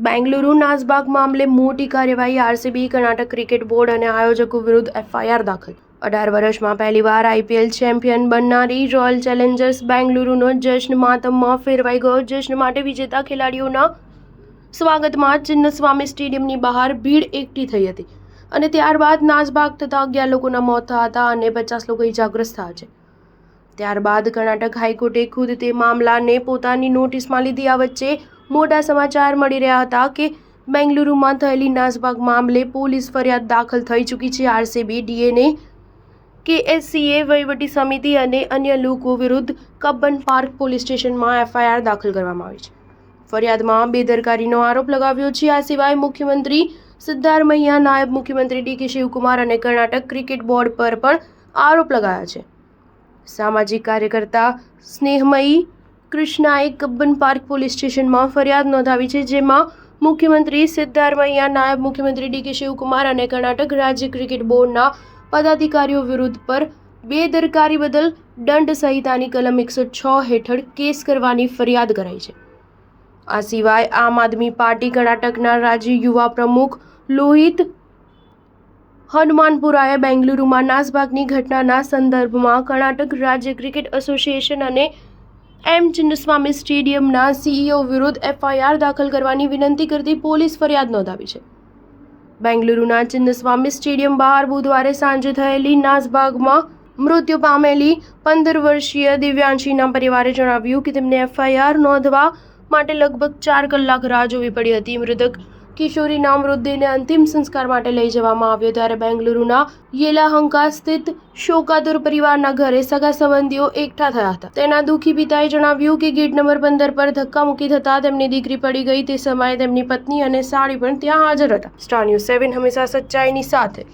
બેંગલુરુ નાસભાગ મામલે મોટી કાર્યવાહી. આરસીબી, કર્ણાટક ક્રિકેટ બોર્ડ અને આયોજકો વિરુદ્ધ એફઆઈઆર દાખલ. 18 વર્ષમાં પહેલીવાર આઈપીએલ ચેમ્પિયન બનનારી રોયલ ચેલેન્જર્સ બેંગલુરુનો જશ્ન માતમમાં ફેરવાઈ ગયો. જશ્ન માટે વિજેતા ખેલાડીઓના સ્વાગતમાં ચિન્નસ્વામી સ્ટેડિયમની બહાર ભીડ એકઠી થઈ હતી અને ત્યારબાદ નાસભાગ થતાં 11 લોકોના મોત થયા હતા અને 50 લોકો ઇજાગ્રસ્ત થયા છે. ત્યારબાદ કર્ણાટક હાઈકોર્ટે ખુદ તે મામલાને પોતાની નોટિસમાં લીધી. આ વચ્ચે મોટા સમાચાર મળી રહ્યા હતા કે બેંગલુરુમાં થયેલી નાસભાગ મામલે પોલીસ ફરિયાદ દાખલ થઈ ચૂકી છે. આરસીબી, ડીએનએ, કેએસસીએ, વહીવટી સમિતિ અને અન્ય લોકો વિરુદ્ધ કબ્બન પાર્ક પોલીસ સ્ટેશનમાં એફઆઈઆર દાખલ કરવામાં આવી છે. ફરિયાદમાં બેદરકારીનો આરોપ લગાવ્યો છે. આ સિવાય મુખ્યમંત્રી સિદ્ધારમૈયા, નાયબ મુખ્યમંત્રી ડીકે શિવકુમાર અને કર્ણાટક ક્રિકેટ બોર્ડ પર પણ આરોપ લગાયા છે. સામાજિક કાર્યકર્તા સ્નેહમયી કૃષ્ણાએ કબ્બન પાર્ક પોલીસ સ્ટેશનમાં ફરિયાદ નોંધાવી છે, જેમાં મુખ્યમંત્રી સિદ્ધારમૈયા, નાયબ મુખ્યમંત્રી ડીકે શિવકુમાર અને કર્ણાટક રાજ્ય ક્રિકેટ બોર્ડના પદાધિકારીઓ વિરુદ્ધ પર બેદરકારી બદલ દંડ સંહિતાની કલમ 106 હેઠળ કેસ કરવાની ફરિયાદ કરાઈ છે. આ સિવાય આમ આદમી પાર્ટી કર્ણાટકના રાજ્ય યુવા પ્રમુખ લોહિત હનુમાનપુરાએ બેંગલુરુમાં નાસભાગની ઘટનાના સંદર્ભમાં કર્ણાટક રાજ્ય ક્રિકેટ એસોસિએશન અને એમ ચિન્નસ્વામી સ્ટેડિયમના સીઈઓ વિરુદ્ધ એફઆઈઆર દાખલ કરવાની વિનંતી કરતી પોલીસ ફરિયાદ નોંધાવી છે. બેંગલુરુના ચિન્નસ્વામી સ્ટેડિયમ બહાર બુધવારે સાંજે થયેલી નાસભાગમાં મૃત્યુ પામેલી 15 વર્ષીય દિવ્યાંશીના પરિવારે જણાવ્યું કે તેમને એફઆઈઆર નોંધવા માટે લગભગ 4 કલાક રાહ જોવી પડી હતી. મૃતક કિશોરીના મૃતદેહને અંતિમ સંસ્કાર માટે લઈ જવામાં આવ્યો ત્યારે બેંગલુરુના યેલાહંકા સ્થિત શોકાતુર પરિવારના ઘરે સગા સંબંધીઓ એકઠા થયા હતા. તેના દુઃખી પિતાએ જણાવ્યું કે ગેટ નંબર 15 પર ધક્કામુક્કી થતાં તેમની દીકરી પડી ગઈ. તે સમયે તેમની પત્ની અને સાળી પણ ત્યાં હાજર હતા. સ્ટાર ન્યૂઝ 7 હંમેશા સચ્ચાઈની સાથે.